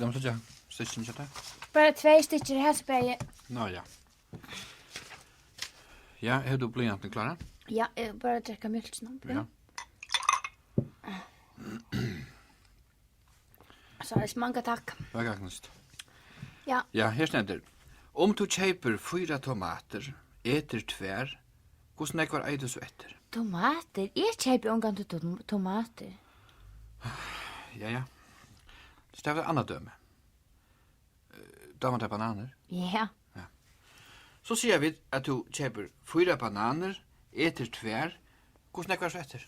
De så jag stitchen chatta. Bara 2 stykker her så bare... Nå ja. Ja, är du blivit klar? Ja, jeg bare drikker mjölk snart. Ja. Så er det mange takk. Vad gagnast? Ja. Ja, här ständer. Om du köper 4 tomater, äter tvär, hur snäck var eidu så etter? Tomater? Jeg kjøper omgang til tomater. Ja. Det är ett annat döme. Damer bananer. Ja. Så säger vi att du köper 4 bananer, äter tvär, hur snäck var så etter?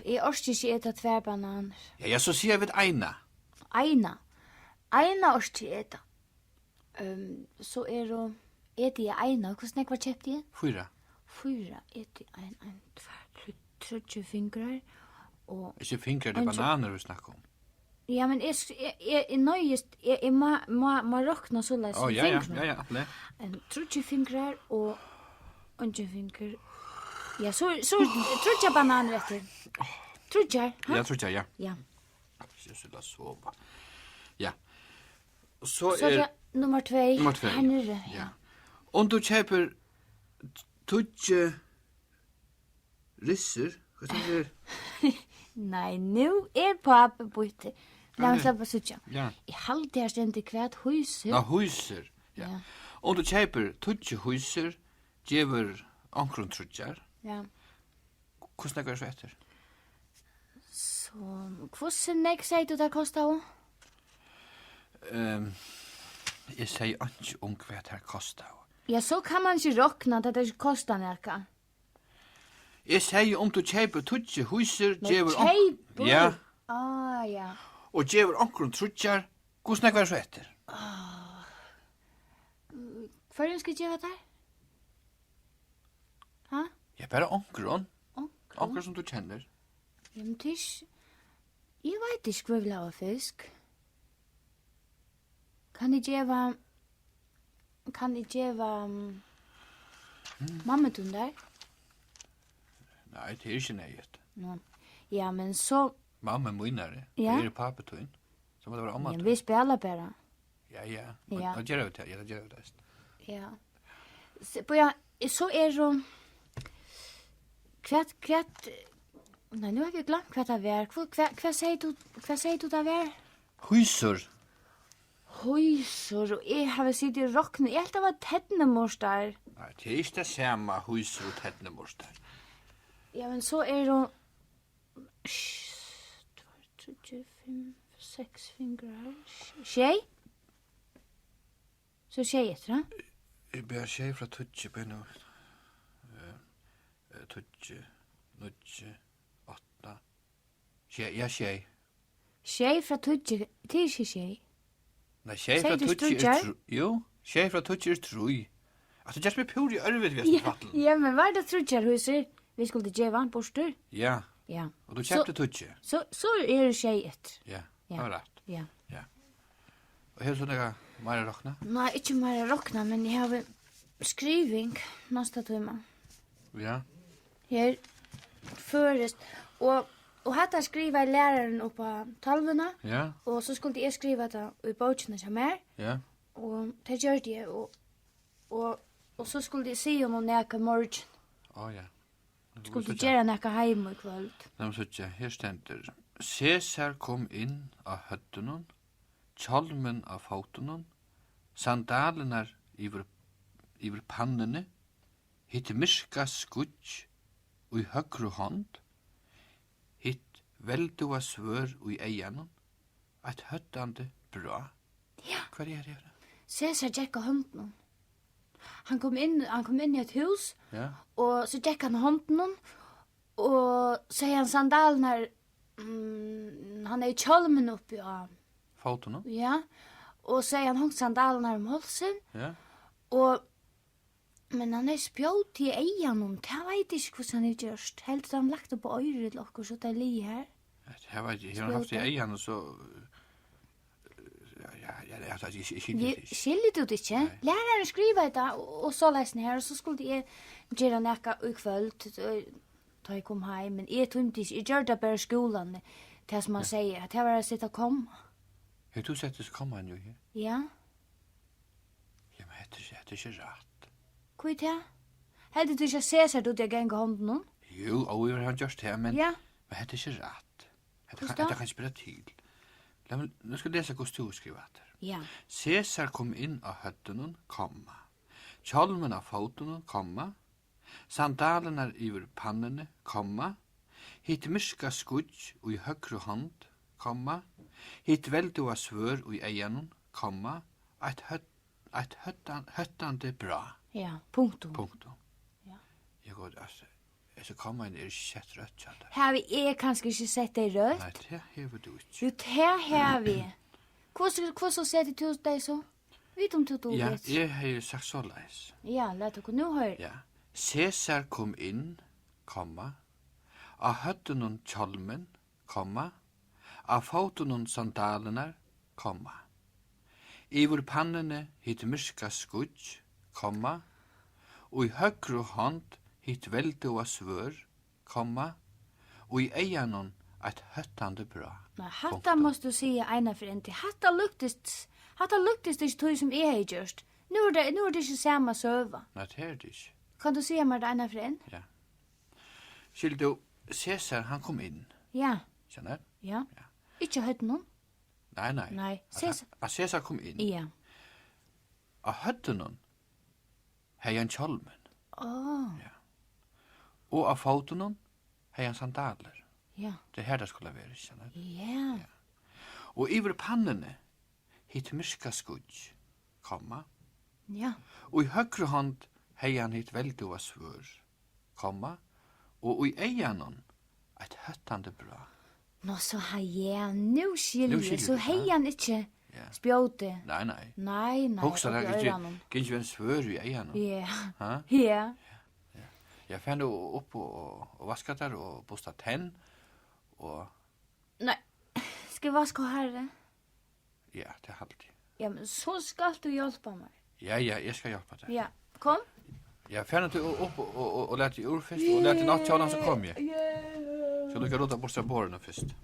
Jeg orsker ikke eta 2 bananer. Ja, så säger vi ena. Eina orsker jeg eta. Så er det... Eti jeg eina. Hvordan var kjøpt jeg? 4. 4, eti 1, 2, 3 fingrar. Og... Ikke fingrar, det bananer vi snackar om. Ja, men jeg nøyest... Jeg må råkna så leis som fingrar. Ja, det. 3 fingrar og... 1 finger. Ja, så 3 bananer etter. 3, ha? Jag tror ja. Ja. Jag skulle sova. Ja. Så Så det nummer 2. Nummer 2. Her nere. Ja. Om du köper tutje risser, vad säger du? Nei, nu er pappa bytte. La meg slippe suttja. Ja. Jeg halte her stendig kvært huset. Ja, huser. Ja. Om du köper tutje huser, gever ankron trutjar. Ja. Hur snackar du så efter? Så, hvordan nek sier du det kostet også? Jag säger inte om vad det här kostar. Ja, så kan man ikke råkna at det ikke kostar nekka. Jag säger om du köper tutje huser, Men gever kjeiper? Ja. Ja. Och gever ankron trutjar. Hur snackar du så efter? Hva skal jeg gjøre der? Ha? Ja, bara ankron. Onkel? Ankron som du känner. Ja, men tisch... Jeg vet ikke hva vi laver fisk. Kan jeg gjøre... Mammetun der? Nej, det är inte nöjet. No. Ja, men så... Mamma munare. Ja. Det är pappetun. Så må det vara Ja, amma. vi spelar bara. Ja. Ja. Det gör det. Ja, det gör det. Ja. Så er det... Kvart... Nei, nu har jeg glemt hva det var. Hva sier du det var? Husor. Høysor, og jeg har sittet i rockene. Jeg helt av at tettnemors der. Nej, det är inte samma husor och tättnemors där. Ja, men så er det... 2, 3, 5, 6 fingrar. 6? Så 6 etter, ha? Jag ber tjej från tutje på nu. Tutje, nutje, 8. Ja, tjej. 6 fra tutje, det er ikke 6. Nej, tjej Säger från du tutje strudjar? är jo, tjej från tutje är troj. Alltså, just med pur i örvet vid Ja, vatten. ja, men var det trutjarhuset? Vi skulle djeva en borster. Ja, Ja. och du köpte tutje. Så er det 6 etter. Ja, Ja. det var rätt. Ja. Och hur så några mer rockna? Nei, ikke mer rockna, men jeg har skriving nästa timme. Ja. Her førest. Og hatta skriva læreren oppa talvuna, Ja. og så skulle jeg skriva det i bøkene som er, Ja. og det gjør det, og så skulle jeg si om neka morgen. Ja. Skulle jeg gjøre neka heim i kvöld. Nei, så ikke, her stender. Cæsar kom inn av høttunen, kjolmen av fautunen, sandalenar iver pannene, hitt myrka skudj og i høgru hånd, hitt veldua svør og i eianen, et høttande bra. Ja. Hva er det? Cæsar gikk av hånden. Han kom inn i et hus, Ja. og så gikk han hånden, og så er han sandalen han er i kjolmen oppi av, Fautunen? ja, og så er han hongt sandalen om halsen, Ja. men han er spjått i eianen, det vet ikke hvordan han er gjørst. Helt han lagt det på øyre til okkur, så det er li her. Jeg vet ikke, har han haft i eianen, så... Ja, det er ikke Skiljer du det ikke? Læreren skriver det, og så lesen her, og så skulle jeg gjøre nekka i kvöld, da jeg kom heim, men jeg tog ikke, jeg gjør det bare skolan, det som man sier, at jeg var sitt å komme. Har du sett det så kommer han jo her? Ja. Jamen, det er ikke rett. Hva er det? Hadde du ikke Cæsar du til ganga hånden nå? Jo, og har han gjort det, men Ja. det er ikke rett. Hvordan Det da? kan ikke spille til. Nå skal jeg lese hvordan du skriver etter. Ja. Cæsar kom inn av høttenen, komma. Kjolmen av foten, komma. Sandalen iver pannene, komma. Hitt myrska skudj og i høgre hånd, komma. Hitt veldu av svør og i eianen, komma. Et høttande bra. Ja, punktum. Punktum. Ja. Jeg går, altså, så kommer en ikke sett rødt kjent. Har vi kanskje ikke sett det rødt? Nei, det hever du ikke. Jo, det har vi. Hva så setter du deg så? Vet om du Ja, vet? jeg har jo sagt så leis. Ja, lad dere nå høre. Ja. Cæsar kom inn, komma, av høttenen kjolmen, komma, av foten sandalenar, komma. Ivor pannene hit myrska skudj, komma, og i høgre hånd hit veldu av svør, komma, og i eianon et høttande bra. Men hatta måste du si ena for en til. Hatta luktist ikke tog som jeg har gjort. Nu er det ikke samme søva. Nei, det er det ikke. Kan du si meg det ena for en? Ja. Skil du, Cæsar han kom inn, Ja, kjenner? ja. Ikke hørt noen? Nei, nei. Nei, Cæsar kom inn. Ja. Av høttenen hei han kjolmen, Åh, og av foten hei han sandaler. ja. Det er her det skulle være, kjenner? Ja. Og iver pannene hit myrska skudj, komma, Ja. og i høgre hånd hei han hit veldu av svør, komma, og i eianon et høttande bra. Nå så har jeg, nu skiljer, skiljer så du, hei han ikke Ja. spjåte. Nei, nei. Nei, Hoksa oppi det øranen. ikke en svør i eianon. Ja, Ha? ja. Jeg fann jo opp og vaska der og bosta tenn, og Nei, skal vi vaske herre? ja, det er alltid. Ja, men så skal du hjelpe meg. Ja, jeg skal hjelpa deg. Ja, kom. Jeg fann det opp og lærte ur først, og lærte nattkjålen, så kom jeg. Så du kan råda bort seg bårene først.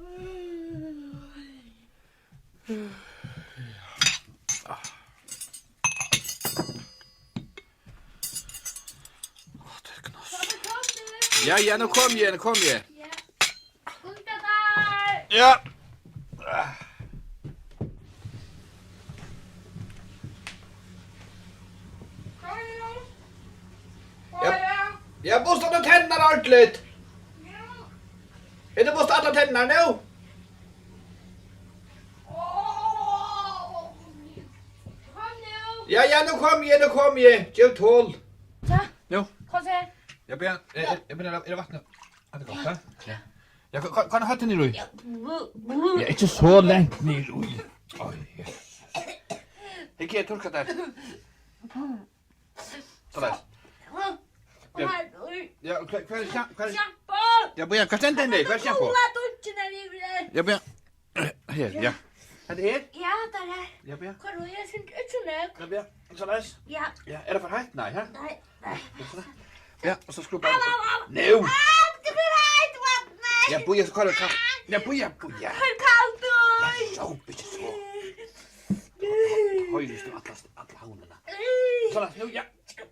Det er knass. Ja, nå kom jeg. Ja. Gutta der! Ja. Jeg har bostet alle tennene ordentlig. Er det bostet alle tennene nå? Ja, nå kom jeg. Gjør tål. Så, Nå, kom her. jeg begynner, er det vattnet? Er det godt, ja? Ja, kan du ha den i rui? Ja, ikke så lengt ned i rui. Oi, Jesus. Ikke jeg turka der. Så der. Ja, hva er shampoo? Ja, Brian, hva stender den i? Hva er shampoo? Ja, Brian. Her, ja. Er det her? Ja, der er. Ja, Brian. Kan du gjøre sin utsynøk? Ja, Brian. Så der. Ja. Ja, er det for heit? Nei, ja? Nei, nei. Ja, og så skru bare. Nå! Det blir heit vannet! Ja, Brian, så kan du kall. Ja, Brian. Hvor kaldt du! Ja, så, ikke så. Høyest du alle havnene. Så der, nå, ja.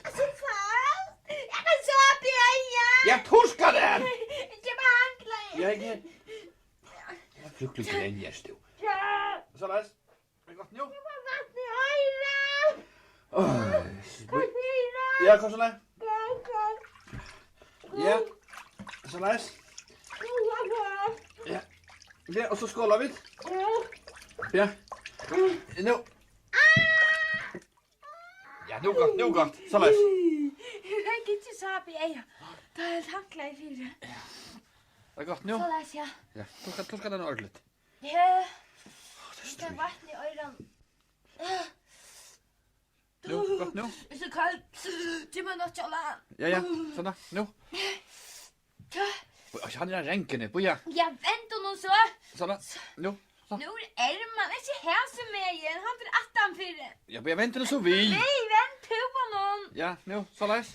Så fast! Jeg kan så opp i øya! Ja, torska den! Ikke behandle! Ja. Jeg frukter ikke den gjest, du. Ja! Så der. Er det godt nå? Jeg må vattne i høyre! Oi. Fyra! Ja, kom så der. Ja. Så der. Ja. Ja, og så skåler vi. Ja. Nå. Ja, nå godt. Så der. Jeg kan ikke så opp i øya. Da er det hankla i fyra. Det er godt nå. Så les jeg. Ja, torska den ordentlig. Ja. Det Jeg kan vattne i øyren. Nå, godt nå. Det er så kaldt. Du må nok kjøle. Ja, sånn da. Nå. Han er renkene, boja. Ja, vent og nå så. Sånn da. Nå. Nu er man ikke her som er igjen. Han er 18-4. Ja, boja, vent så vi. Nei, vent på noen. Ja, nå, så leis.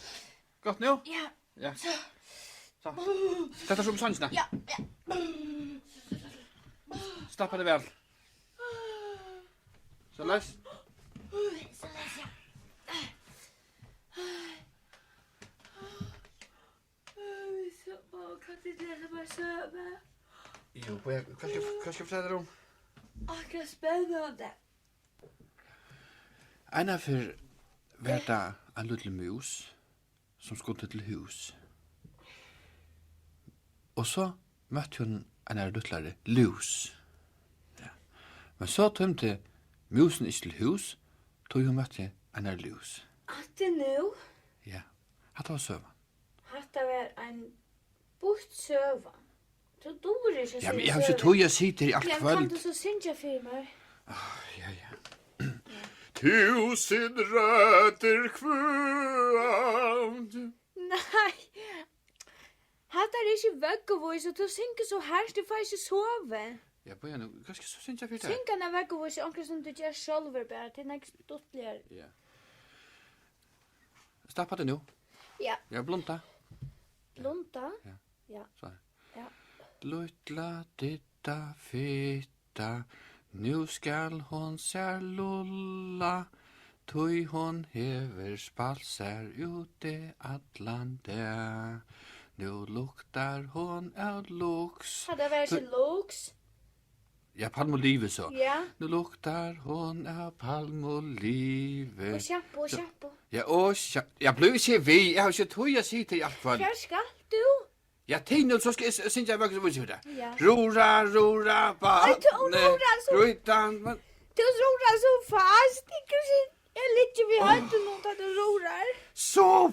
Godt nå. Ja. Ja. Så. Sett oss om sansene. Ja. Ja. Stappa det vel. Så läs. Så läs jag. Så bara kan det läsa bara söva. Jo, vad ska jag fortælla om? Det spännande. Ena för värda en liten mus som skulle till hus. Och så mötte hon en liten lus. Ja. Men så tömte musen ikke til hus, tog hun mötte en lus. Att det nu. Ja, hatt var søva. Hatta var en bort söva. Så dår inte Ja, men jeg har ikke tog jeg sitter i alt Kan kvöld. du så synja för mig? Ja, ja. Tusen rötter kvöld. Nej. Hatta är inte väggovois och du synker så här du får inte sova. Ja, börja nu. Hva skal så synes jeg for det? Synkarna väggovois är onkel som du gör själver bara till nästa stottligare. Ja. Stappa det nu. Ja. Ja, blunta. Lunta? Ja. Ja. Så. Ja. Lutla ditta fitta, nu skal hon ser lulla, tui hon hever spalsar ute atlan der. Nu luktar hon av lux. Hade varit så lux. Ja, palmolive så. Ja. Nu luktar hon av palmolive. Och shampoo. Ja, og jeg blev ikke ved. Jeg har ikke tog jeg sige til i alt kvall. Här ska du? Ja, tænk nu, så skal jeg synes jeg virkelig så det. Ja. Rora, barne. rora, så- Grytan, Du rorar så fast. Det kanske är lite vi har inte något att du rorar. sov!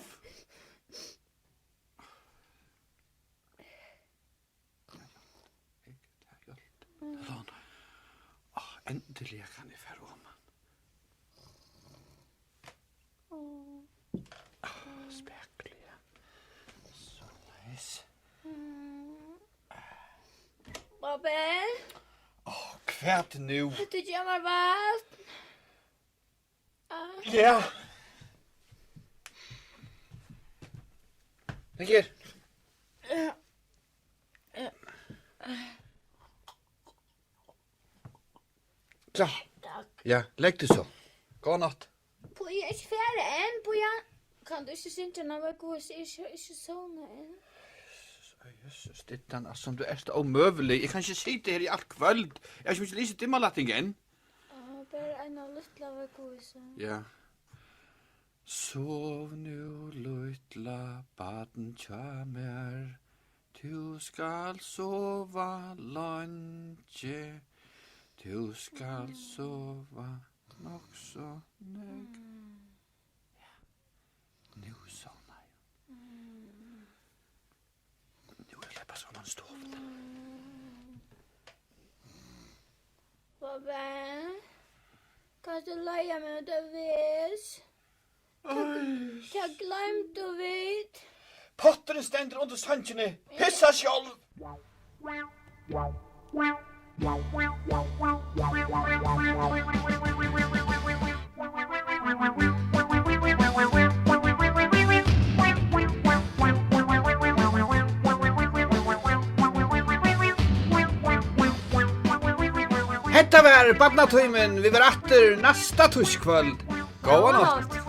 Lån. Endelig kan jeg fære om. Spekler, ja. Så leis. Babbe, Kvært nu. du kommer vast. Ja. Læg her. Så. Tack. Ja, læg det så. God natt. På jag är färdig än på jag. Kan du inte synta när jag går så är inte såna än. Jesus, dittan, altså, som du er så omøvelig. Jeg kan ikke sitte her i alt kvöld. Jeg har ikke lyst til dimmerlattingen. Bara en av lilla var går så. Ja. Sov nu, lutla baden tja mer. Du skal sova lanje. Du skal sova nok så nøg. Ja. Nu sovna jeg. Nu er jeg bare så man står. Babbe, kan du leja mig ut av vis? Jag glömt du vet. Potteren stender under sannsjene. Pissa sjálv. Hetta var badnatøymen, vi var atter næsta tuskvöld. Gåa natt.